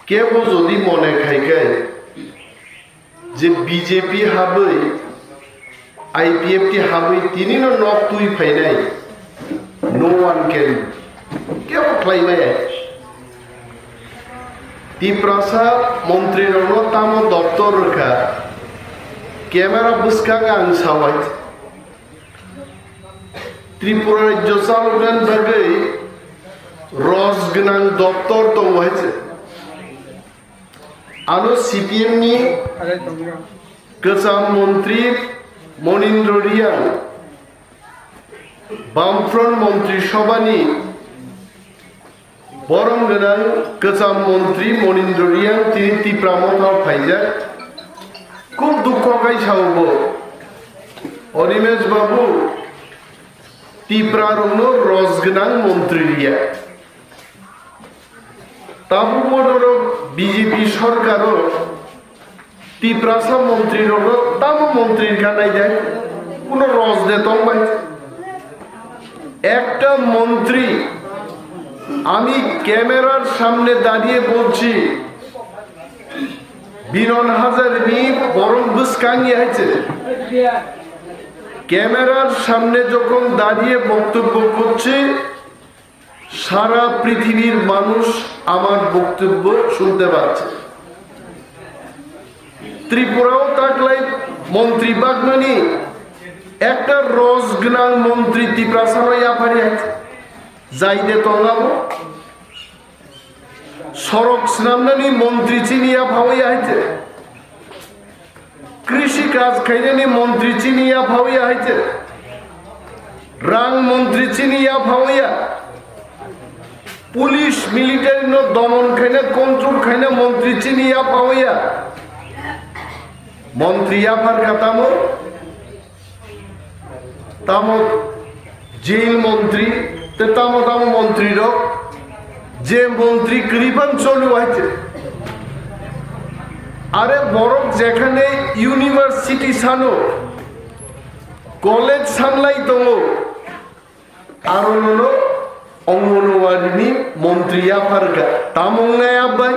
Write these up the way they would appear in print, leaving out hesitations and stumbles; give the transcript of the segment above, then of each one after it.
কেউ যদি মনে খাইকায় যে বিজেপি হাবই আইপিএফটি হাবই তিনি নক তুই ফাইনাই নো ওয়ান ক্যান কেউ খাইবাই তিপ্রাসা মন্ত্রী তাম দপ্তর রেখা ক্যামেরা বুসকা আং সাবাই ত্রিপুরা রাজ্য চালকের বাগৈ রস গোনাं দপ্তর দं হয়েছে আরো সিপিএম নি গোজাम মন্ত্রী মনীন্দ্র রিয়াং বামফ্রন্ট মন্ত্রী সভানি বরং গোনাं গোজাम মন্ত্রী মনীন্দ্র রিয়াং তিনি ত্রিপুরামথাও ফাইজাক খুব দুঃখ গাইছাওব অনিমেষ বাবু ত্রিপুরার রস গোনাं মন্ত্রী রিয়া তাবুর বিজেপি সরকার ত্রিপ্রাসা মন্ত্রীর তাম মন্ত্রীর কানাই যায় কোন রস দে তংবাই একটা মন্ত্রী আমি ক্যামেরার সামনে দাঁড়িয়ে বলছি বিরন হাজার নি বরং বুসকাঙ্গি হয়েছে ক্যামেরার সামনে যখন দাঁড়িয়ে বক্তব্য করছে সারা পৃথিবীর মানুষ আমার বক্তব্য শুনতে পাচ্ছে ত্রিপুরাও তাকলাই মন্ত্রী বাগমানি একটা রস গোনাं মন্ত্রী ত্রিপ্রাসানো আপারি আছে যাইতে তঙ্গাবো সড়ক স্নামনানি মন্ত্রী চিনিয়া ভাওই আছে কৃষি কাজ খাইনানি মন্ত্রী চিনিয়া ভাওয়া হয়েছে রাং মন্ত্রী চিনিয়া ভাওয়া পুলিশ মিলিটারি নো দমন খাইনে কন্ট্রোল খাইনে মন্ত্রী চিনিয়া পাওয়া মন্ত্রী আফার কাতামো তামো জেল মন্ত্রী তামো তামো মন্ত্রীর যে মন্ত্রী কৃপন চলু আছে আরে বরং যেখানে ইউনিভার্সিটি সানো কলেজ সানলাই দো আর অঙ্গনওয়াড়ি মন্ত্রী আফারগা তামংনায় আব্বাই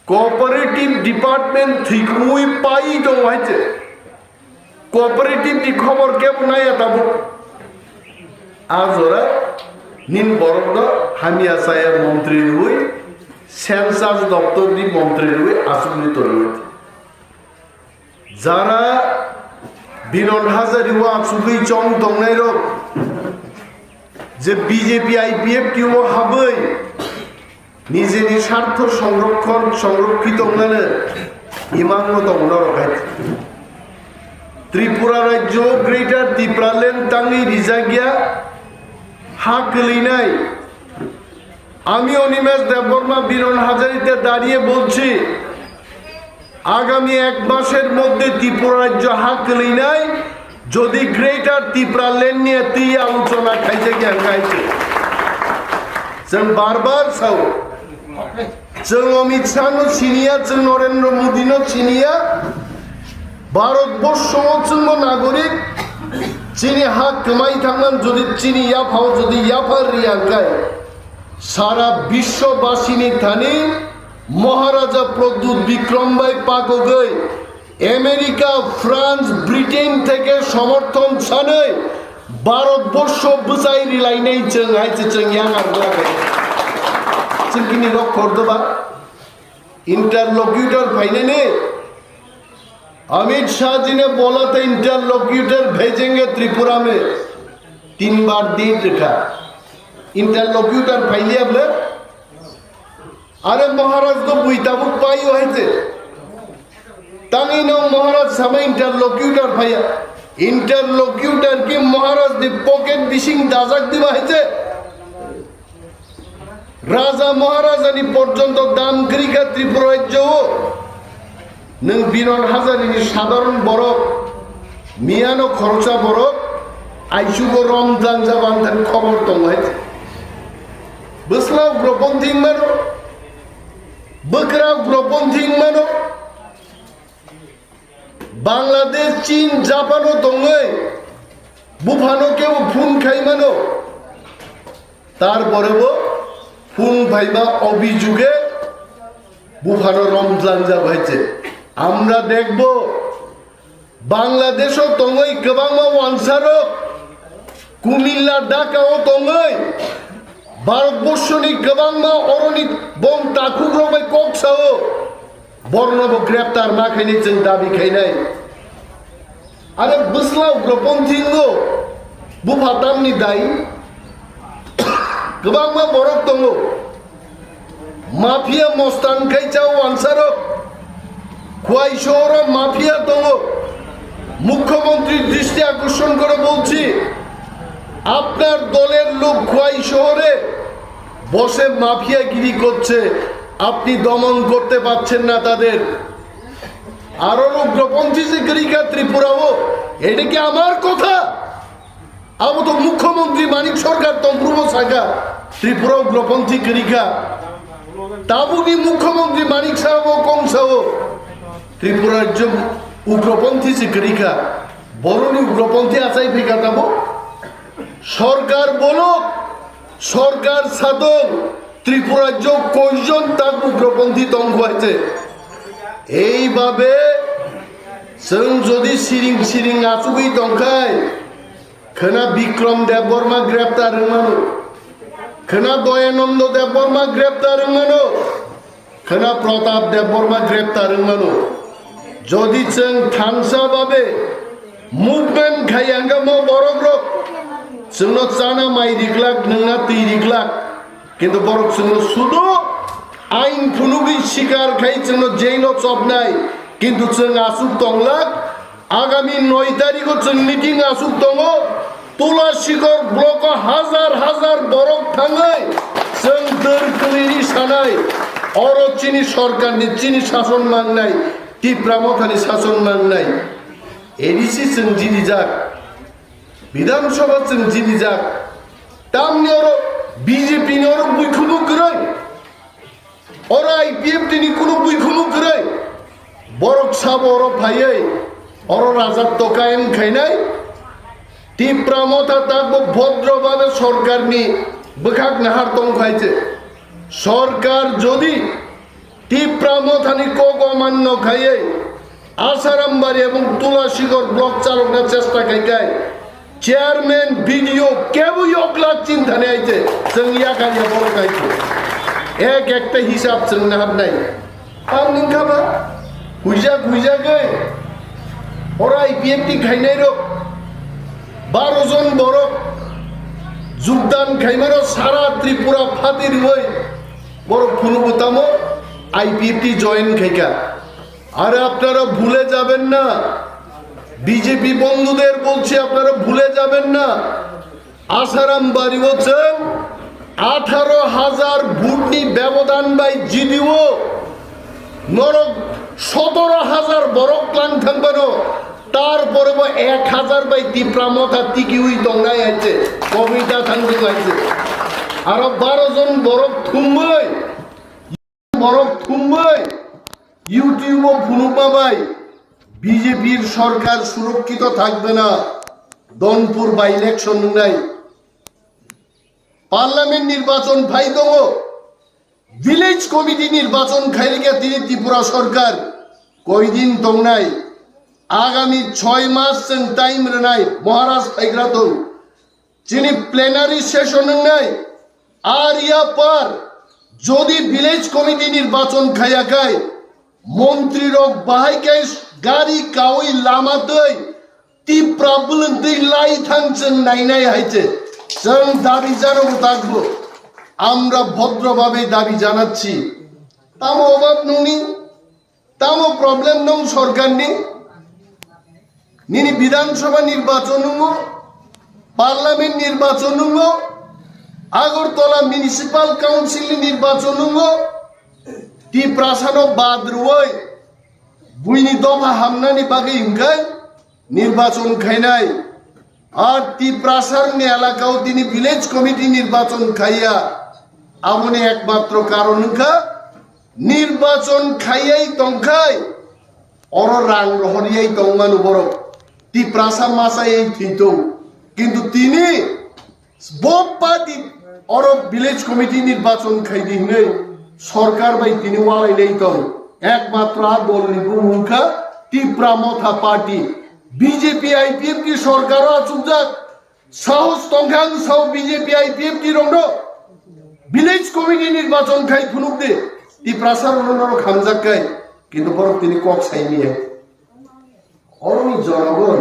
কোঅপারেটিভ ডিপার্টমেন্ট থিকুই পাই দং হয়েছে কোঅপারেটিভ নি খবর কেউ নাই তাবো আজ ওরা নিন বরং হামিয়া সাহেব মন্ত্রীর হই সেন্সাস দপ্তর নি মন্ত্রীর হই আসুলিত রয়েছে যারা বিরন হাজারি আসুলি চং দংনাই রোগ যে বিজেপি আইপিএফ কেউ হাবই নিজেরই স্বার্থ সংরক্ষিত ইমান মতো ত্রিপুরা রাজ্য গ্রেটার ত্রিপুরালেন টাঙ্গি রিজাগিয়া হাক লিনাই আমি অনিমেষ দেববর্মা বিরন হাজারিতে দাঁড়িয়ে বলছি আগামী 1 মাসের মধ্যে ত্রিপুরা রাজ্য হাক লিনাই যদি গ্রেটার ত্রিপুরালেন নিয়ে তুই আলোচনা খাইছে জ্ঞান খাইছে जों बार-बार साव जों अमित शाह चिनिया जों नरेंद्र मोदी चिनिया भारतबर्ष जों नागरिक चीनी हा कमाई थांगनान जदि चीनी याफाव जदि याफार रियांगाय सारा विश्ववासिनी थानी महाराजा प्रद्युत विक्रम भाई पाकगै আমেরিকা ফ্রান্স ব্রিটেন থেকে সমর্থন ছাড়াই ভারতবর্ষ বুঝাই রিলাইনাই जों हाइचे जों यांगार लागे जों किनि रक करदोबा इंटरलॉक्यूटर फाइनेने अमित शाह जी ने बोला था इंटरलॉक्यूटर भेजेंगे त्रिपुरा में 3 बार दिन रखा इंटरलॉक्यूटर फाइले अपने अरे महाराज तो बुईताबुक पाई होते तांगी नो महाराज समय इंटरलॉक्यूटर भाइया इंटरलॉक्यूटर की महाराज दी पॉकेट बिशिंग दाजाक दिबा हेते राजा महाराजानी पर्यन्त दाम करिका त्रिपुरा राज्य नों बिरन हाजारिनि साधारण बरफ मियानो खरचा बरफ आइसुगो रमजान जाबान थान खबर दं हेते बोस्लाव ग्रपन्थिं मानो बोकरा ग्रपन्थिं मानो बांग्लादेश चीन जापानो दंगै बुफानो केउ फुन खाइमानो तारपरेबो फुन भाइबा अभिजुगे বুফানো রমজান যা হয়েছে আমরা দেখব বাংলাদেশও তঙ্গই গোबां ওয়ানসারো কুমিল্লা ঢাকাও তঙ্গই ভারতবর্ষনি গোबां অরণি বং তাকুগ্রবাই কক্সাও বর্ণব গ্রেপ্তার মাখাইনি जों दाबि खायनाय आरो बोस्लाव ग्रपन्थिंगो बुफातामनि दाय गोबां बरफ दङ माफिया मस्तान खायचाव आनसारो खुवाई शहर माफिया दङ मुख्यमंत्री दृष्टि আকর্ষণ করে বলছি আপনার দলের লোক খুয়াই শহরে বসে মাফিয়াগিরি করছে আপনি দমন করতে পারছেন না তাদের আরো উগ্রপন্থী যে গরিকা ত্রিপুরাও এটা কি আমার কথা আবু তো মুখ্যমন্ত্রী মানিক সরকার তন্ত্রুব সাগা ত্রিপুরা উগ্রপন্থী গরিকা তাবুকি মুখ্যমন্ত্রী মানিক সাহেব কংসাও ত্রিপুরার যে উগ্রপন্থী যে গরিকা বরনি উগ্রপন্থী আচাই ফিকা তাবো সরকার বলো সরকার সাধক ত্রিপুরার যে কয়জন তার উগ্রপন্থী দঙ্গ হয়েছে এইভাবে जों যদি সিরিং সিরিং আচুগি দंखाय खोना বিক্রম দেববর্মা গ্রেপ্তার হমানো खोना দয়ানন্দ দেববর্মা গ্রেপ্তার হমানো खोना প্রতাপ দেববর্মা গ্রেপ্তার হমানো যদি जों থানসাভাবে মুভমেন্ট খাইয়াঙ্গা মো বরগ্রক जोंनो চানা মাই রিগলাক নংনা তি রিগলাক কিন্তু বরক जोंनो শুধু আইন ফুনুগি শিকার খাই जोंनो জেইনো চবনাই কিন্তু जों आसुक दंलाक आगामी 9 तारिखो जों मिटिं आसुक दङ तुलासिगर ब्लक हाजार हाजार बरफ थाङै जों दोरखोलिनि सानाय अरचिनि सरकारनि चिनि शासन मांनाय तिप्रामथानि शासन मांनाय एडिसि जों जिनिजाक विधानसभा जों जिनिजाक तामनि अर बीजेपी नि अर बुइखुमु गरै अर आईपीएफ नि कुनु बुइखुमु गरै बरक साब अर फायै अर राजत्व कायम खायनाय तिप्रामथा ताबो भद्रभावे सरकारनि बोखाक नाहार दंखायছে सरकार যদি तिप्रामथानि कगमान्य खायै आसारामबारी এবং तुलासिगर ब्लक चालकना চেষ্টা खायखाय চেয়ারম্যান ভিডিও কেবই অকলা চিন্তানে আইছে जों ইয়াকালিয়া বড় খাইছে এক একটা হিসাব जों নাহার নাই আম নিখাবা হুইজা হুইজা গই ওরা আইপিএফটি খাইনাই রো 12 জন বড় যোগদান খাইমারো সারা ত্রিপুরা ফাতির হই বড় ফুলবতামো আইপিএফটি জয়েন খাইকা আর আপনারা ভুলে যাবেন না বিজেপি বন্ধুদের বলছি আপনারা ভুলে যাবেন না আসারাম বাড়ি বলছেন 18,000 ভোটনি ব্যবধান বাই জিডিও নরক 17,000 বরক ক্লাং থাকবানো তারপরে 1,000 বাই তিপ্রামথা তিকি উই দংনাই আছে কবিতা থাকতে আছে আর 12 জন বরক থুমবই ইউটিউব ফুনুপা বাই বিজেপির সরকার সুরক্ষিত থাকবে না দনপুর বাই ইলেকশন নাই পার্লামেন্ট নির্বাচন ভাই দো ভিলেজ কমিটি নির্বাচন খাইলিকা তিনি ত্রিপুরা সরকার কয়দিন দংনাই আগামী 6 মাস जों টাইম রেনাই মহারাজ ফাইগ্রা দং যিনি প্লেনারি সেশন নাই আর ইয়া পার যদি ভিলেজ কমিটি নির্বাচন খাইয়া খায় মন্ত্রী রক বাহাইকাই গাড়ি কাউই লামা দই ত্রিপুরা বুলন্দি লাই থাংছেন নাইনাই হাইছে जों দাবি জানাবো থাকবো আমরা ভদ্রভাবে দাবি জানাচ্ছি তামো অভাব ননি তামো প্রবলেম নং সরকার নি নিনি বিধানসভা নির্বাচন পার্লামেন্ট নির্বাচন আগরতলা মিউনিসিপাল কাউন্সিল নির্বাচন তিপ্রাসানো বাদরুই বুইনি দফা হামনানি বাকি হিমকাই নির্বাচন খাইনাই আর তিপ্রাসারনি এলাকাও তিনি ভিলেজ কমিটি নির্বাচন খাইয়া আমনে একমাত্র কারণ নির্বাচন খাইয়াই তংখাই অর রাং রহরিয়াই তংমানু বড় তিপ্রাসা মাসাই এই থিতো কিন্তু তিনি বপ্পাতি অর ভিলেজ কমিটি নির্বাচন খাইদি নেই সরকার ভাই তিনি ওয়ালাই নেই তো একমাত্র আন্দোলনী ভূমিকা টিপ্রা মথা পার্টি বিজেপি আইপিএফ কি সরকারও আচুক যাক সাহস তংখাং সাউ বিজেপি আইপিএফ কি রন্ড ভিলেজ কমিটি নির্বাচন খাই ফুনুক দে টিপ্রাসার অন্যর খামজাক খাই কিন্তু বরং তিনি কক সাই নিয়ে অরমি জনগণ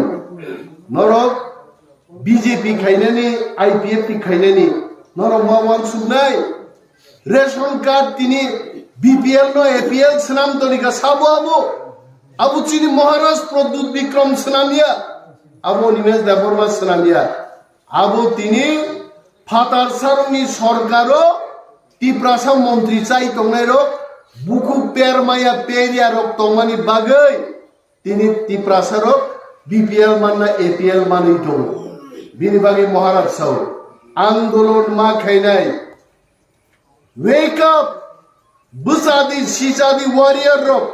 নরক বিজেপি খাইনানি আইপিএফ টি খাইনানি নরক মাওয়ান সুনাই রেশন কার্ড তিনি বিপিএল নো এপিএল স্নাম তরিকা সাবো আবো আবু চিনি মহারাজ প্রদ্যুৎ বিক্রম স্নামিয়া আবু অনিমেষ দেববর্মা স্নামিয়া আবু তিনি ফাতার সারনি সরকারও টিপ্রাসা মন্ত্রী চাই তংনাই রক বুকু পেরমায়া পেরিয়া রক তংমানি বাগৈ তিনি টিপ্রাসারক বিপিএল মাননা এপিএল মানই দং বিনি বাগै মহারাজ সাউ আন্দোলন মা খাইনাই wake up busadi sisadi warrior rok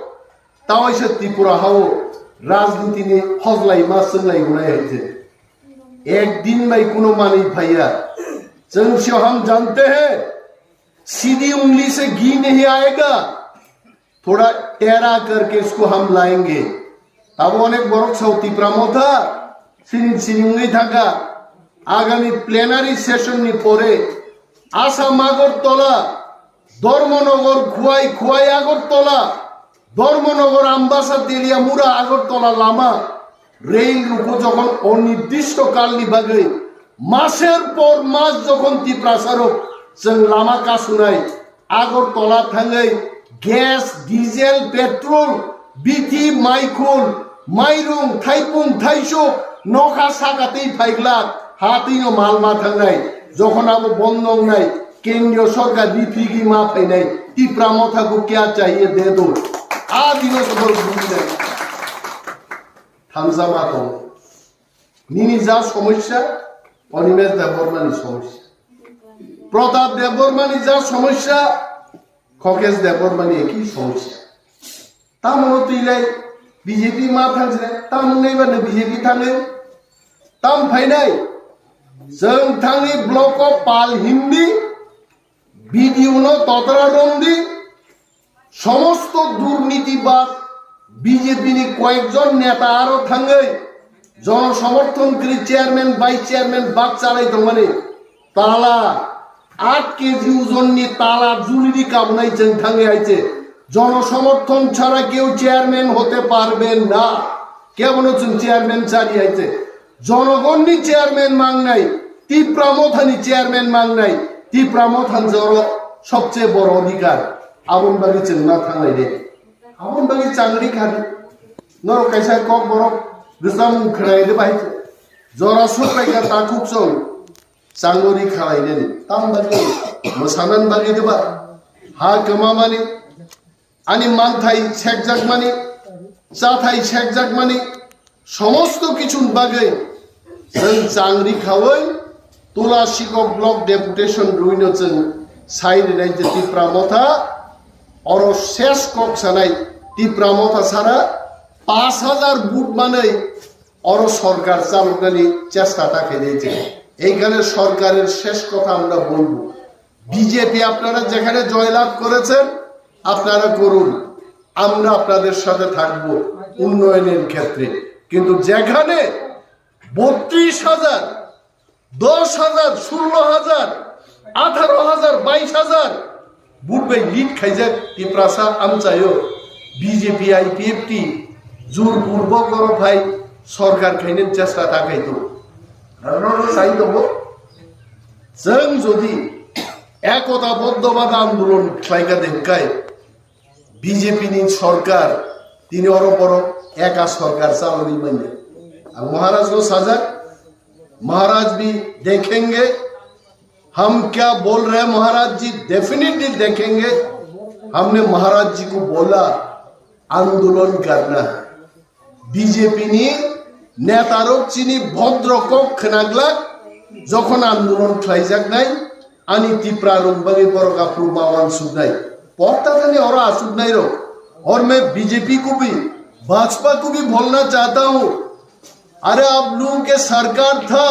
tawaisa tripura hao राजनीति ने हजलाई मासलाई हुनाय है एक दिन में कुनो मानी भैया चंगशो हम जानते हैं सीधी उंगली से घी नहीं आएगा थोड़ा टेरा करके इसको हम लाएंगे अब अनेक बरक सौती प्रमोथा सिनी थाका आगामी प्लेनारी सेशन नि परे आसाम আগরতলা ধর্মনগর খুয়াই আগরতলা ধর্মনগর আমবাসা তেলিয়া মুরা আগরতলা লামা রেল রুকো যখন অনির্দিষ্ট কালনি বাগৈ মাসের পর মাস যখন টিপ্রাসারক जों लामा কাসুনাই আগরতলা থাঙ্গাই গ্যাস ডিজেল পেট্রোল বিথি মাইখুল মাইরুং থাইপুং থাইসো নখা সাকাতেই ফাইগলা হাতিনো মালমা থাঙ্গাই যখন আবো বন্ধন নাই কেন্দ্রীয় সরকার রিফিগি মা ফাইনাই টিপ্রা মথাকো क्या चाहिए दे दो आ दिनो सबर बुझले থামজা মাতো নিনি যা সমস্যা অনিমেষ দেববর্মানি সমস্যা প্রতাপ দেববর্মানি যা সমস্যা খকেশ দেববর্মানি একই সমস্যা তামনো তুইলাই বিজেপি মা থাকছে তামনাইবানো বিজেপি থাঙ্গে তাম ফাইনাই जों थांनि ब्लक अफ पाल हिंदी भिडिअ ततरा रंदी समस्त दुर्नीतिबाद बीजेपी नि कयेकजन नेता आरो थांगै जनसमर्थनकारी चेयरमैन वाइस चेयरमैन बाग चालाय दंमाने ताला 8 केजी ओजननि ताला जुलिनि कामनाय जों थांगै आइছে जनसमर्थन ছাড়া কেউ চেয়ারম্যান হতে পারবে না কেমন হচ্ছেন চেয়ারম্যান চারি আইছে জনগণনি চেয়ারম্যান মাংনাই টিপ্রা মথানি চেয়ারম্যান মাংনাই টিপ্রা মথান জড় সবচেয়ে বড় অধিকার আমনবাগি চেংনা থাংনাই রে আমনবাগি চাংরি খারি নর কাইসা কক বড় গজাম খড়াই দে বাইছে জরা সপাইকা তাকুক চং চাংরি খালাইনে তামবাগি মসানান বাগি দেবা হা কমামানি আনি মানথাই শেখজাকমানি চাথাই শেখজাকমানি সমস্ত কিছুর বাগে जों चांगरी खावै तुलासिगढ़ ब्लक डेपुटेशन रुइनो जों साइड राज्य टिप्रा मथा और शेष कक सानाय टिप्रा मथा सारा 5000 बुट मानै और सरकार चालुकानि চেষ্টা থাকে দিয়েছে এইখানে সরকারের শেষ কথা আমরা বলবো বিজেপি আপনারা যেখানে জয়লাভ করেছেন আপনারা করুন আমরা আপনাদের সাথে থাকব উন্নয়নের ক্ষেত্রে কিন্তু যেখানে 32,000 10,000 16,000 18,000 22,000 বুটবে লিড খাইজাক টিপ্রাসা আমচায়ো বিজেপি আইপিএফ টি জোর পূর্বক করো ভাই সরকার খাইনের চেষ্টা থাকাইতো চাই দেব जों যদি একতাবদ্ধবাদ আন্দোলন খাইকা দেখায় বিজেপি নি সরকার তিনি অরপর एका सरकार चालनी बने अब महाराज को साझा महाराज भी देखेंगे हम क्या बोल रहे हैं महाराज जी डेफिनेटली देखेंगे हमने महाराज जी को बोला आंदोलन करना है बीजेपी ने नेतारों चीनी भद्र को खनागला যখন আন্দোলন খাইজাক নাই আনি টিপ্রা রংবাগি বড় কাপুর মাওয়ান সুনাই পড়তা জানি ওরা আসুক নাই রো और मैं बीजेपी को भी भाजपा को भी बोलना चाहता हूं अरे आप लोगों के सरकार था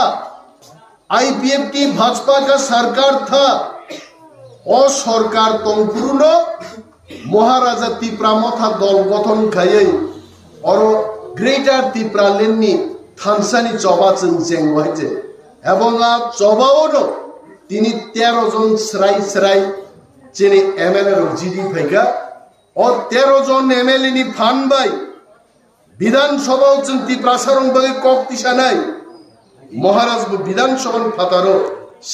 आईपीएफ की भाजपा का सरकार था ও সরকার তংপুরুন মহারাজা তিপ্রা মথা দল গঠন খাইয়ে অর গ্রেটার তিপ্রালেননি থানসানি চবা जों जेंगवाइजे এবং চবাও তিনি 13 জন স্রাই যিনি এমএলএ রক জিডি ফাইগা ও 13 জন এমএলএ নি ফান বাই বিধানসভাও जों তিপ্রাসারং বাগে কক দিশা নাই মহারাজ বিধানসভা ফাতারো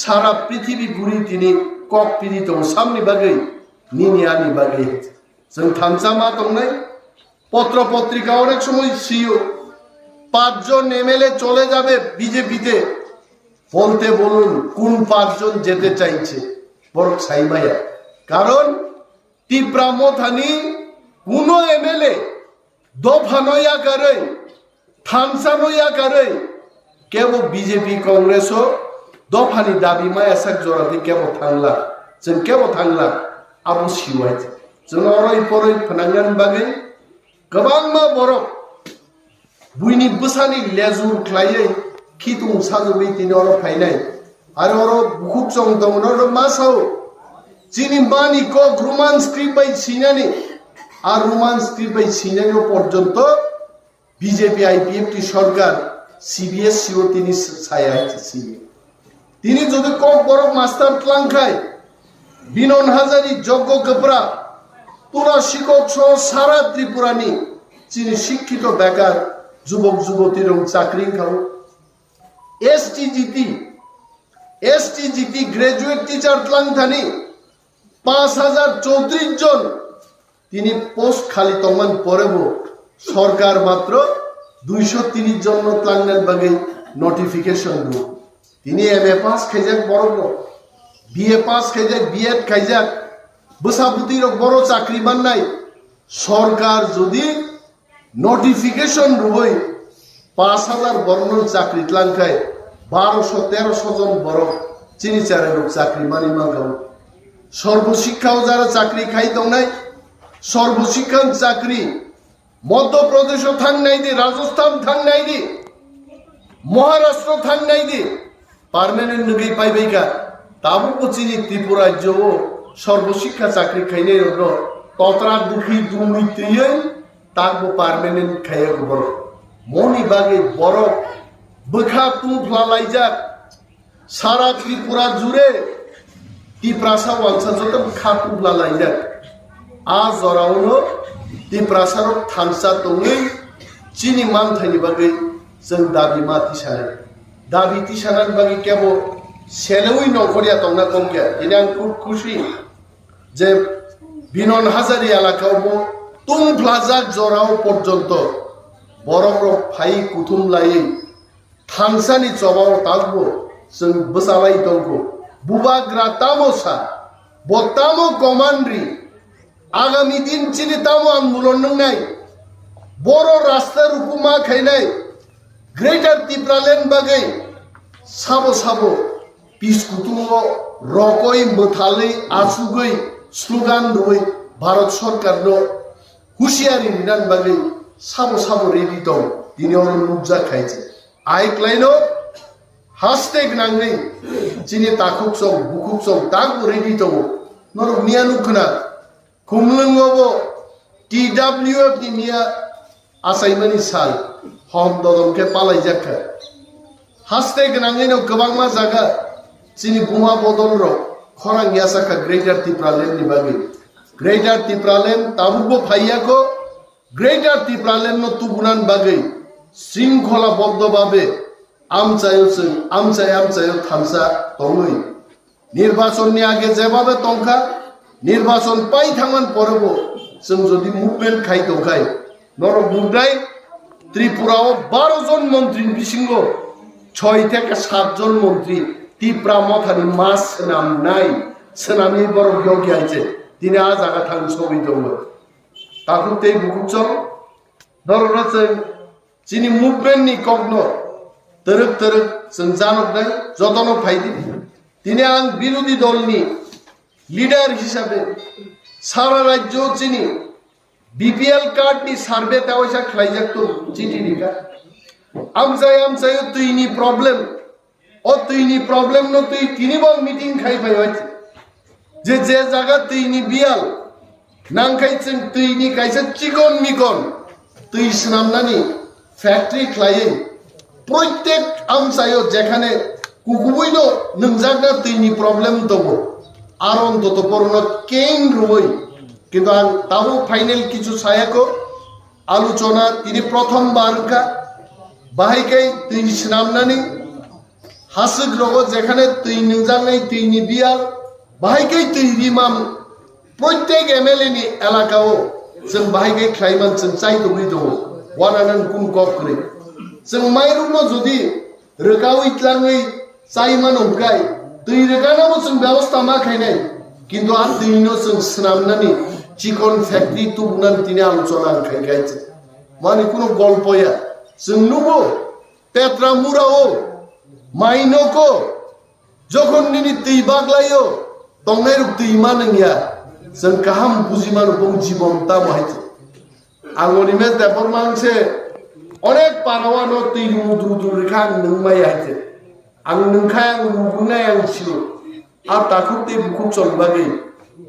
সারা পৃথিবী ঘুরি তিনি কক পীড়িত সামনে বাগে নিনিয়ানি বাগে जों থানসা মা দংনাই পত্র পত্রিকা অনেক সময় সিও 5 জন এমএলএ চলে যাবে বিজেপিতে বলতে বলুন কোন 5 জন যেতে চাইছে বড় ছাইমায়া কারণ তিপ্রা মথানি কোন এমএলএ দফা নয়া করে থানসা নয়া করে কেবল বিজেপি কংগ্রেসও দফানি দাবি মায়া সাক জরাতে কেবল থাংলা जों কেবল থাংला আবু সিওয়াই जों অরাই পরই ফনাঙ্গান বাগে गोबां मा बरफ बुइनि बसानि लेजुर ख्लायै खितुं साजुबै तिनि अर फाइनाय आरो अर बुखुब जं दं अर मासाव जिनि मानि को रोमान स्क्रिप्ट बाय सिनानि আর রোমান স্ক্রিপ্ট বাই সিনানি পর্যন্ত বিজেপি আইপিএফটি সরকার সিবিএসসি ও তিনি ছায়া আছে তিনি যদি কম বড় মাস্টার ক্লাং খায় বিনন হাজারি যজ্ঞ কপরা পুরা শিক্ষক সহ সারা ত্রিপুরানি যিনি শিক্ষিত বেকার যুবক যুবতীর চাকরি খাও STGT graduate teacher Klang Thani 5034 জন তিনি পোস্ট খালি তমান পরেব সরকার মাত্র 230 জন ক্লাংনার বাগে নোটিফিকেশন দু তিনি এমএ পাস খাইজাক বড় বিএ পাস খাইজাক বিএড খাইজাক বসাবুতির বড় চাকরি বান্নাই সরকার যদি নোটিফিকেশন রুবই 5000 বর্ণ চাকরি ক্লাংখায় 1200-1300 জন বড় চিনি চারের চাকরি মানি মাগাও সর্বশিক্ষাও যারা চাকরি খাই দং নাই সর্বশিক্ষান চাকরি মধ্যপ্রদেশ থাং নাই দি রাজস্থান থাং নাই দি মহারাষ্ট্র থাং নাই দি পার্মানেন্ট নগি পাইবাইকা তাবো চিনি ত্রিপুরা রাজ্য সর্বশিক্ষা চাকরি খাইনে ততরা দুখী দুর্নীতিয়ে তাকবো পার্মানেন্ট খাইয়া বড় মনি বাগে বড় বখা তুফলা লাইজাক সারা ত্রিপুরা জুড়ে তিপ্রাসা ওয়ালসা যত বখা তুফলা লাইজাক आज जरावनो तिप्रासारक थानसा दङै चिनि मानथाइनि बागै जों दाबि मा तिसानाय दाबि तिसानान बागै केबो सेलौइ नखरिया दंना कमके दिनै आं खुब खुशी जे बिनन हाजारि एलाकायावबो तुंफ्लाजाक जराव पर्यन्त बरफ फाइ कुथुम लायै थानसानि चबाव तागबो जों बोसालाय दंगो बुबाग्रा तामोसा बत्तामो कमान्ड्रि आगामी दिन चिनि तामो आंदोलन नंनाय बड़ो रास्ता रुकुमा खाइनाय ग्रेटर तिप्रालेन बागै साबो साबो पिसकुतुंगो रकय मोथालै आसुगै स्लोगान रुबै भारत सरकारनो हुसियारि निदान बागै साबो साबो रेडि दं दिनै नुजा खाइছে आइक्लाइनो हासटेग नांगै चिनि ताखुक सं बुकुक सं तागबो रेडि दं नर मियानुखना कुमलंगोबो टीडब्ल्यूएफ नि मिया आसाइमानि साल हम ददमके पालाय जाखा हासटे गनाङैनो गोबां मा जागा चिनि बुमा बदल र खरां यासाखा ग्रेटर तिप्रालेन नि बागै ग्रेटर तिप्रालेन ताबुबो फाइयाको ग्रेटर तिप्रालेन न तुबुनान बागै शृंखलाबद्ध भाबे आमचायो थामसा दङै निर्वाचननि आगे जेबाबे तंखा निर्वाचन पाई थांगन परबो जों जदि मुभमेन्ट खाइ दंखाय नर बुंदाय त्रिपुराव 12 जन मन्त्रि बिसिंगो 6 থেকে 7 জন মন্ত্রী তিপ্রা মথানি মাস নাম নাই সেনামি বড় যোগ্য আছে তিনি আজ আগা থাং ছবি দङ তাকুতে বুকুচং দররচং চিনি মুভমেন্ট नि কগ্ন তরক जों जानोबनाय जतनो फाइदि তিনি आं বিরোধী দলনি লিডার হিসাবে সারা রাজ্য চিনি বিপিএল কার্ড नि সার্ভে তাওয়সা খাইজাক তো চিঠি লিখা আমচাই তুইনি প্রবলেম ও তুইনি প্রবলেম ন তুই কিনিব মিটিং খাই পাই হইছে যে জায়গা তৈনি বিয়াল নাংখাইছেন তৈনি কাইছে চিকন মিকন তুই স্নামনানি ফ্যাক্টরি ক্লাইয়ে প্রত্যেক আমসায় যেখানে কুকুবইল নংজাগনা তৈনি প্রবলেম দব আর অন্তত পরন কেন রুই কিন্তু আর তাও ফাইনাল কিছু সায়াকো আলোচনা তিনি প্রথমবার বাহাইকাই তুই স্নামনানি হাসুক রগ যেখানে তুই নংজাগনাই তৈনি বিয়াল বাহাইকাই তুই রিমাম প্রত্যেক এমএলএ নি এলাকাও जों बाहायगे ख्लाइमान जों चाइ दबै दङ वानानान कुन कप करे जों माइरुनो जुदि रोगावै tlangै चाइमान हमखाय दै रोगानाबो जों व्यवस्था मा खायनाय किन्तु आर दैनो जों स्नामनानि चिकन फैक्ट्री तुबनान तिनि आलोचना खायगायছে মানে কোনো গল্পয়া जों नुबो पेट्रा मुराओ माइनोको যখন নিনি दै बाग्लायो तंनाय रुक दै मानंया जों गाहाम बुजिमान बं जीवन ता माहित Animesh Debbarma से अनेक पारावानो दै रुद्रु रेखा नंमाय आइते आं नंखाय आं रुगुनाय आं सिलो आ ताखु दै बुखु चलबागै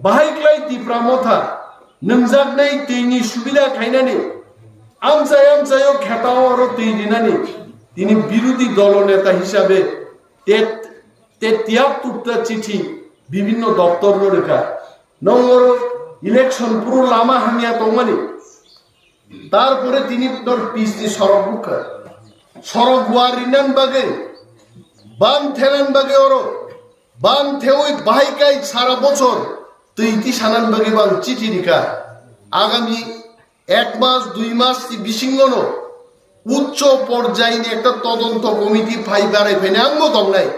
बाहायक्लाय तिप्रामथा नंजागनाय दैनि सुबिदा खायनानि आमसायाव खेताव आरो दै दिनानि तिनि बिरोधी दलनेता हिसाबै तेतियात्तरटा चिठी বিভিন্ন দপ্তর রেখা নম্বর ইলেকশন পুরো লামা হামিয়া তমানি তারপরে তিনি তোর পিসি সড়ক গুয়ারিনান বাগে বান থেলান বাগে ওর বান থেওই বাহাইকাই সারা বছর তুইতি সানান বাগে বান চিঠি লিখা আগামী 1 মাস 2 মাস বিসিঙ্গন উচ্চ পর্যায়ে একটা তদন্ত কমিটি ফাইবারে ফেনে আঙ্গো দংনাই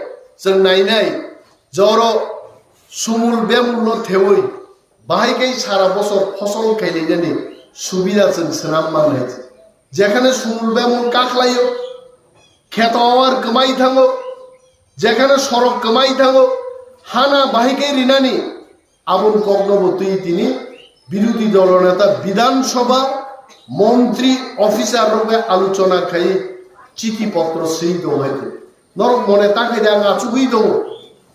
जों नायनाय जर सुमुल बेमुल थेवै बाहायकाय सारा बছর फसल खायलायनानै सुबिदा जों सोनाम माननाय जेखाने सुमुल बेमुल काखलायो खेताव आर गोमाय थाङो जेखाने सरक गोमाय थाङो हाना बाहायकाय रिनानि आबुन कग्नबतै तिनि बिरोधी दलनेता विधानसभा मन्त्री अफिसार रगे आलोचना खाय चिठिपत्र सै दंहायते नरक मने ताकायदे आं आचुगै दङ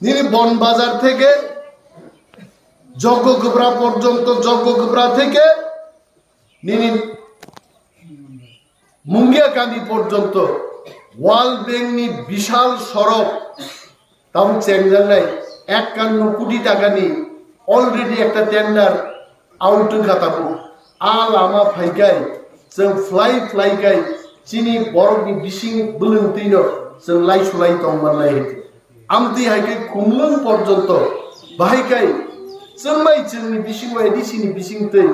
निनि बन बाजार থেকে যজ্ঞগোবরা পর্যন্ত যজ্ঞগোবরা থেকে নিনি মুঙ্গিয়াকান্দি পর্যন্ত ওয়াল ব্যাংকনি বিশাল সড়ক তাও চেংজাংনাই 51 কোটি টাকা নি অলরেডি একটা টেন্ডার আউট খাতাবো আল আমা ফাইগাই जों फ्लाइ गाय चिनि बरफनि बिसिं बोलोंतैनो जों लाइसुलाइ दंमानलाय आमति हायके खुमलुं पर्यन्त बाहायकाय जों माइ जोंनि बिसिं बायदिसिनि बिसिंतै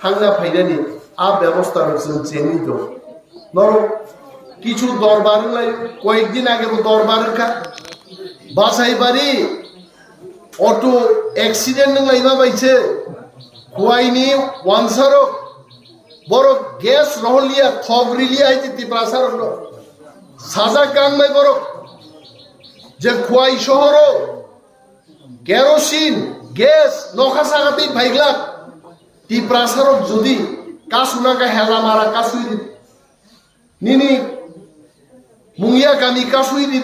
थांना फायनानि आ व्यवस्था जों जेनि दं नर किछु दरबारलाय कयेकदिन आगेबो दरबारखा बासाइबारि अटो एक्सिडेंट नंलायमा बायसे खुवाइनि वानसारो बरो गैस रहलिया थगरिलिया आइते तिप्रासारो साजा कांबाय बरो जे खुवाइ शहरो केरोसिन गैस नखा सागाते फाइगला तिप्रासारो जुदि कासुनागा हेला मारा कासुइरि निनि मुंगिया गामि कासुइरि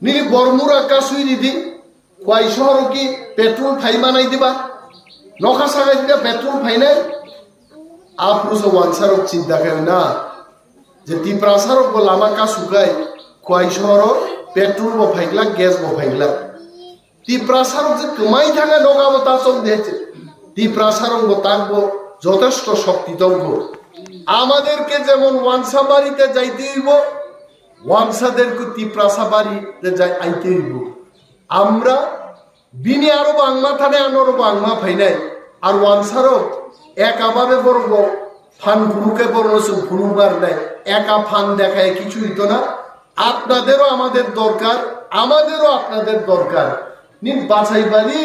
निनि बरमुरा कासुइरि खुवाइ शहरो की पेट्रोल फाइमानाय दिबा नखा सागाइदिया पेट्रोल फाइनाय आप्रुसो वानसारो चिंता करना जे तिप्रासारो को लामा का सुगाय खुवाइ शहरो पेट्रोल बो फाइगला गैस बो फाइगला तिप्रासारो जे कमाई थांगा नगाबो तासम देছে तिप्रासारो गो ताकबो যথেষ্ট শক্তি দঙ্গো আমাদেরকে যেমন ওয়ানসাবাড়িতে যাইতে হইব ওয়ানসাদেরকে তিপ্রাসাবাড়িতে যাই আইতে হইব আমরা বিনি আরো বাংমা থানে আনরো বাংমা ফাইনাই আর ওয়ানসারো একাভাবে বরং ফান ফুরুকে বরং ফুরুবার নাই একা ফান দেখায় কিছুই তো না আপনাদেরও আমাদের দরকার আমাদেরও আপনাদের দরকার নিন বাছাইবাড়ি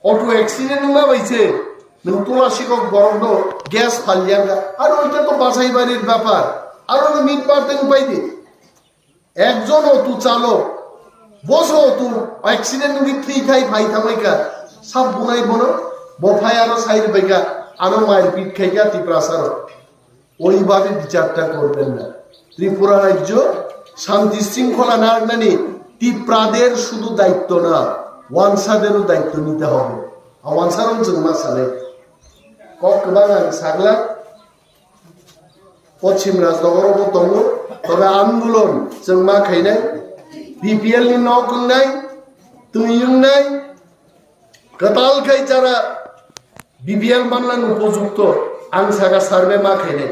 অটো অ্যাক্সিডেন্ট না হইছে তোলা শিকক বরং গ্যাস ফালিয়াঙ্গা আর ওইটা তো বাছাইবাড়ির ব্যাপার আর ওই মিট পারতে উপায় দি একজন অটো চালক বসো অটো অ্যাক্সিডেন্ট কি ফ্রি খাই ভাই থামাইকা সব বুনাই বনো বফাই আরো সাইড বাইকা আরো মায়ের পিঠ খাইকা তিপ্রাসার ওইভাবে বিচারটা করবেন না ত্রিপুরা রাজ্য শান্তি শৃঙ্খলা নানি তিপ্রাদের শুধু দায়িত্ব না ওয়ানসাদেরও দায়িত্ব নিতে হবে ওয়ানসারও जों मा सानो কক गोबां आं साग्ला पश्चिम राजनगरावबो दङ तबे आन्दोलन जों मा खायनाय बिपिएल नि न' खुंनाय तुयुंनाय कतालखाय যারা বিপিএল মানলান উপযুক্ত आं सागा सार्भे मा खायनाय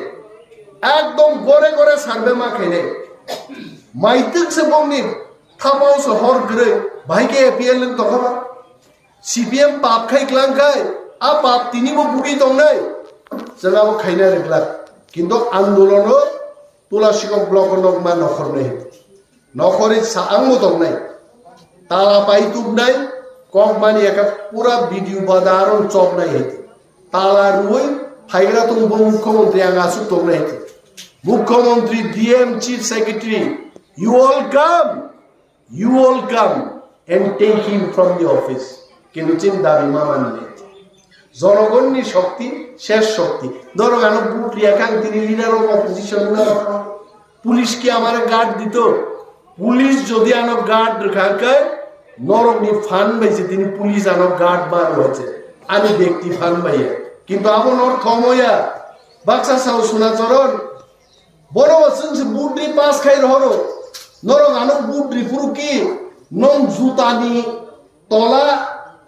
एकदम गरे गरे सार्भे मा खायनाय माइतोकसो बंनि थाबावसो हर ग्रै भाइके एपिएल नि तखबा सीपीएम पाप खायख्लांखाय आ पाप तिनिबो बुगि दंनाय जोंहाबो खायना रेग्ला किन्तु आन्दोलनो तुलासिगं ब्लक नमा नखरनै नखरि साआंबो दंनाय ताला पाइतुबनाय ककमानि एका पूरा भिडियो बादारन चबनाय हेति ताला रुई फाइग्रा तुंबो मुख्यमंत्री आं आसु दंनाय हेति मुख्यमंत्री DM chief secretary you all come and take him from the office কিন্তু চিন্তা বিমা মানলে জনগণের শক্তি শেষ শক্তি ধরো কেন বুট রিয়াকাং তিনি লিডার অফ অপোজিশন পুলিশ কি আমার গার্ড দিত পুলিশ যদি আনো গার্ড রাখায় নরকনি ফান বাইছে তিনি পুলিশ আনো গার্ড বার হয়েছে আমি ব্যক্তি ফান বাইয়া কিন্তু আপন অর্থ ময়া বাক্সা সাউ সোনাচরণ বড় বছর বুটরি পাস খাই রহরো নরক আনো বুটরি পুরু কি নং জুতানি তলা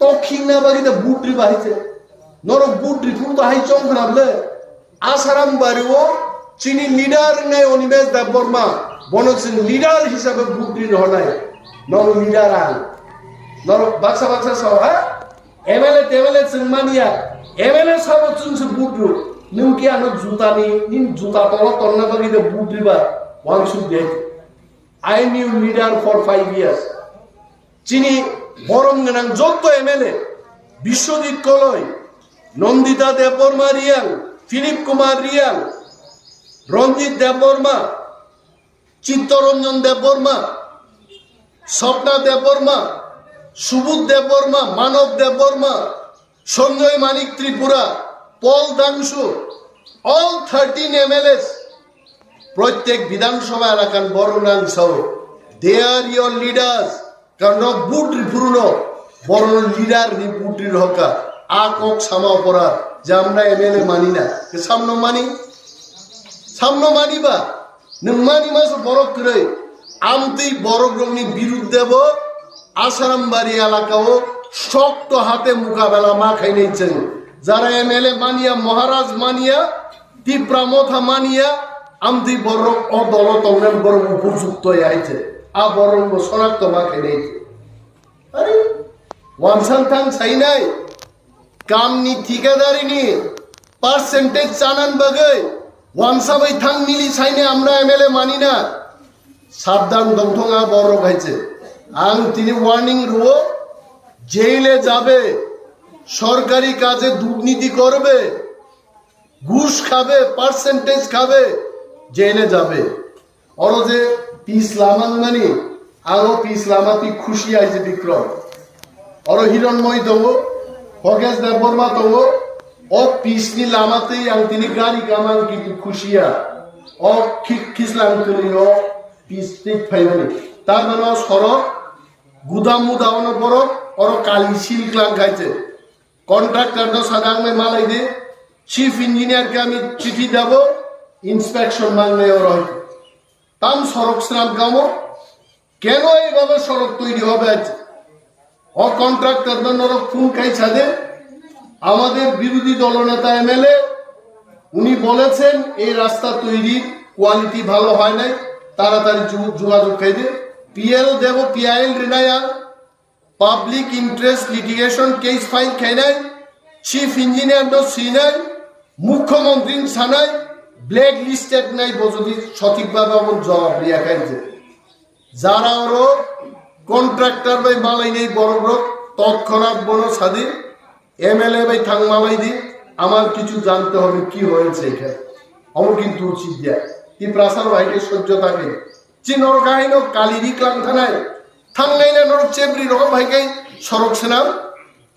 তখিনা বাগিতে বুটরি বাহিছে নরক বুটরি পুরু তো হাই চংখাবলে আসারাম বাড়িও চিনি লিডার নাই অনিমেষ দেববর্মা বনচিন লিডার হিসাবে বুটরি রহনায় নং লিডার আন নরক বাক্সা বাক্সা সাও হ্যাঁ এমএলএ টেমএলএ চিংমানিয়া এমএলএ সাবো চুনছে বুটরু নিউকি আনো জুতানি নিন জুতা তলা তন্না বাগিতে বুটরি বা one should they I knew leader for 5 years. Chini Borom Ganang Jotto MLA, Bishwadit Koloi, Nondita Debbarma Rial, Philip Kumar Rial, Ronjit Debbarma, Chittaranjan Debbarma, Sapna Debbarma, Subut Debbarma, Manav Debbarma, Sanjay Manik Tripura, Paul Dangshu, all 13 MLAs. প্রত্যেক বিধানসভা এলাকার বড় নাম সহ দে আর your leaders কারণ বুটরি পুরনো বড় leader নি বুটরি হকা আ কক সামা অপরাধ যে আমরা এমএলএ মানি না সামনো মানিবা নং মানি মাস বড় করে আমতেই বড় গ্রহণী বিরুদ্ধে আসারামবাড়ি এলাকাও শক্ত হাতে মোকাবেলা মা খাই নিচ্ছেন যারা এমএলএ মানিয়া মহারাজ মানিয়া টিপ্রামথা মানিয়া আমদি বড় অদলত বড় উপযুক্ত আইছে আ বড় শনাক্ত মাকে নেইছে আরে ওয়ানসান্থান চাই নাই কামনি ঠিকাদারিনি পার্সেন্টেজ চানান বাগৈ ওয়ানসাবাই থাং মিলি চাইনে আমরা এমএলএ মানি না সাবধান দংথঙা বড় গাইছে আং তিনি ওয়ার্নিং রুও জেলে যাবে সরকারি কাজে দুর্নীতি করবে ঘুষ খাবে পার্সেন্টেজ খাবে জেলে যাবে ওর যে পিস লামান মানি আরো পিস লামাতি খুশি আইছে বিক্রম ওর হিরণময় দঙ্গ হগেশ দেববর্মা দঙ্গ ও পিসনি লামাতেই আং তিনি গাড়ি কামান কিন্তু খুশিয়া ও খিসলাম তুলি ও পিস ঠিক ফাইবানি তার মানে সড়ক গুদাম মুদাওনো বড় ওর কালি শিলক্লাং খাইছে কন্ট্রাক্টর সাদাংমে মালাই দে চিফ ইঞ্জিনিয়ারকে আমি চিঠি দেব ইন্সপেকশন মানলে ওর হয়তো তাম সড়ক স্নান কামো কেন এইভাবে সড়ক তৈরি হবে আজ ও কন্ট্রাক্টর ফোন খাই ছাদে আমাদের বিরোধী দলনেতা এমএলএ উনি বলেছেন এই রাস্তা তৈরির কোয়ালিটি ভালো হয় নাই তাড়াতাড়ি যোগাযোগ খাইবে পিএল দেব পিআইএল রিনায়া public interest litigation case file খাই নাই চিফ ইঞ্জিনিয়ার নো সিনাই মুখ্যমন্ত্রী সানাই ব্ল্যাক লিস্টেড নাই যদি সঠিকভাবে আমার জবাব রিয়া খাইছে যারা ওরও কন্ট্রাক্টর বাই মালাই নেই বড় বড় তৎক্ষণাৎ বড় সাদি এমএলএ বাই থাং মালাই দি আমার কিছু জানতে হবে কি হয়েছে এখানে আমার কিন্তু উচিত দেয় তিপ্রাসার ভাইকে সহ্য থাকে চিনর কাহিনী কালিরি ক্লাং থানায় থাং নাই না নরক চেবরি রকম ভাইকে সড়ক সেনাম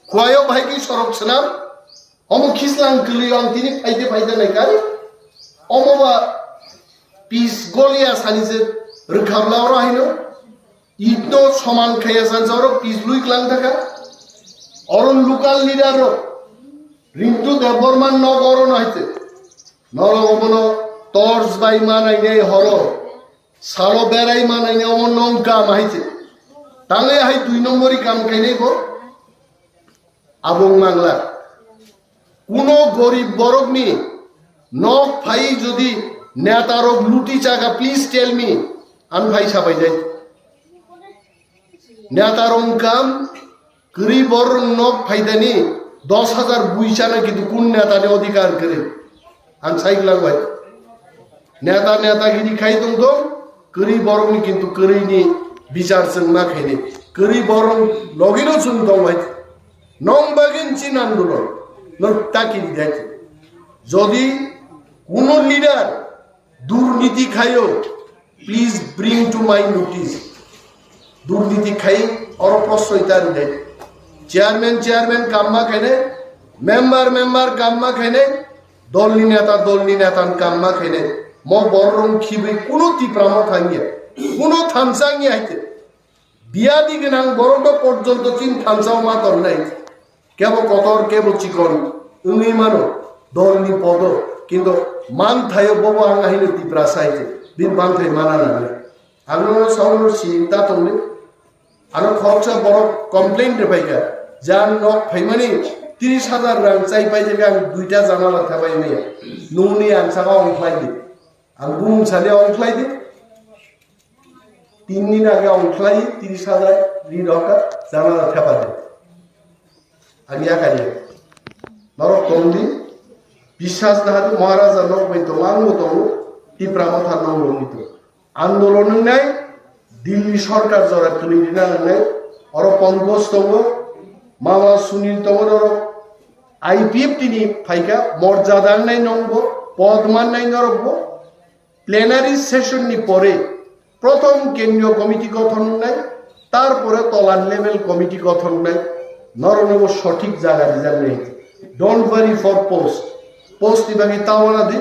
খোয়াইও ভাইকে সড়ক সেনাম অমুক খিসলাং ক্লিয়াং তিনি ফাইতে নাই কারি অমবা পিস গলিয়া সানিছে রখাবলা রাহিনো ইটো সমান খাইয়া যান অর পিছলুই ক্লাং থাকা অরণ লোকাল লিডার রিন্তু দেববর্মান নগরণ হইতে নরগমন টর্চ বাই মানাই নেই হর সালো বেড়াই মানাই নেই অমন নম কাম হাইছে তাহলে হাই 2 নম্বরই কাম খাই নেই গো আবং বাংলা কোন গরিব বরক নি নখ ভাই যদি নেতারক লুটি চাকা প্লিজ টেল মি আন ভাই সাবাই যাই নেতারং কাম গরিবর নখ ফাইদানি 10,000 বুইছানা কিন্তু কোন নেতানে অধিকার করে আন সাইকলাম ভাই নেতা নেতাগিরি খাই দম তো গরিবর নি কিন্তু করিনি বিচার না খাইনি গরিবর লগিনো শুন দম ভাই নং বাগিন চিন আন্দোলন তাকি দেয় যদি কোন লিডার দুর্নীতি খাইও please bring to my notice দুর্নীতি খাই অর প্রশ্রয়তার দেয় চেয়ারম্যান কাম্মা খাইনে মেম্বার কাম্মা খাইনে দলনি নেতা কাম্মা খাইনে ম বরং খিবে কোন তিপ্রাম থাঙ্গিয়া কোন থানসাঙ্গি আইতে বিয়া দিকে নাং বড় পর্যন্ত চিন থানসাও মা তর নাই কেবল কতর কেবল চিকন উনি মানো দলনি পদ কিন্তু মানথায় বব আঙাহিনে তিপ্রাসাইতে দিন মানথাই মানা না আঙুল সবল চিন্তা তুমি আরো খরচা বড় কমপ্লেন রে পাইকা যান নক ফাইমানি 30,000 রাং চাই পাই যাবে আমি 2টা জানালা থাবাই মেয়া নুনি আনসাকা অংখ্লাই দি আং বুম সালে অংখ্লাই দি 3 দিন আগে অংখ্লাই 30,000 রি রকা জানালা থাবা দে আনিয়া কারিয়া নরক কমদি বিশ্বাস না হাতে মহারাজা নক বইতো মাংমো তো টিপ্রামো থানো নিত আন্দোলন নাই দিল্লি সরকার জরা তুলি দিনা নাই অর পঙ্কজ তব মামা সুনীল তবর আইপিএফ তিনি ফাইকা মর্যাদার নাই নঙ্গ পদমান নাই নরব প্লেনারি সেশন নি পরে প্রথম কেন্দ্রীয় কমিটি গঠন নাই তারপরে তলার লেভেল কমিটি গঠন নাই নরনব সঠিক জায়গা দিজার নেই ডোন্ট ওয়ারি ফর পোস্ট ইবাগি তাওনা দি